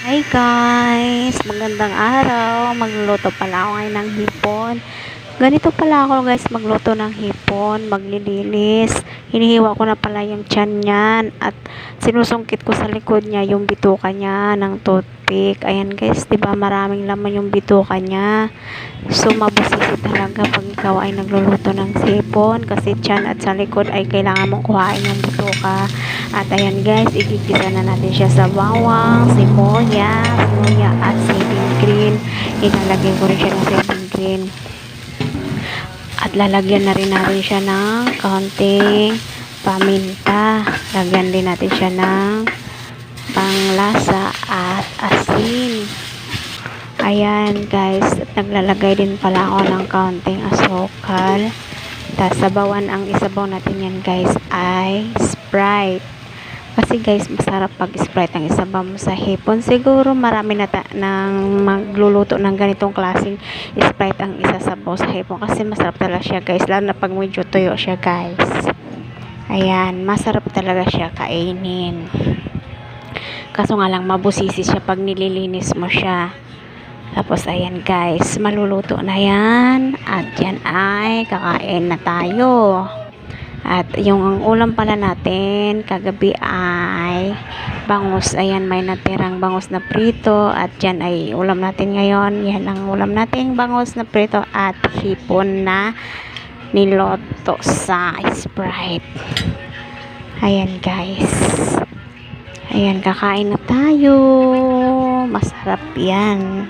Hi guys! Magandang araw. Magluluto pala ako ngayon ng hipon. Ganito pala ako guys magluto ng hipon, maglilinis. Hinihiwa ko na pala yung tiyan niyan at sinusungkit ko sa likod niya yung bituka niya ng toothpick. Ayan guys, 'di ba maraming laman yung bituka niya. So mabusisi talaga pag ikaw ay nagluluto ng hipon kasi tiyan at sa likod ay kailangan mong kuhain yung bituka. At ayan guys, igigisa na natin siya sa bawang, luya at saving green. Ilalagay ko rin siya ng saving green. At lalagyan na rin natin siya ng kaunting paminta. Lagyan din natin siya ng panglasa at asin. Ayan guys, at naglalagay din pala ako ng kaunting asukal. Tapos sabawan ang isabaw natin yan guys ay Sprite. Kasi guys, masarap pag Sprite ang isabaw mo sa hipon. Siguro marami na nang magluluto ng ganitong klaseng Sprite ang isasabaw sa hipon. Kasi masarap talaga siya guys. Lalo na pag medyo tuyo siya guys. Ayan, masarap talaga siya kainin. Kaso nga lang mabusisi siya pag nililinis mo siya. Tapos ayan guys, maluluto na yan. At yan ay kakain na tayo. At yung ulam pala natin kagabi ay bangus. Ayan, may natirang bangus na prito. At yan ay ulam natin ngayon. Yan ang ulam natin, bangus na prito at hipon na niloto sa Sprite. Ayan guys. Ayan, kakain na tayo. Masarap yan.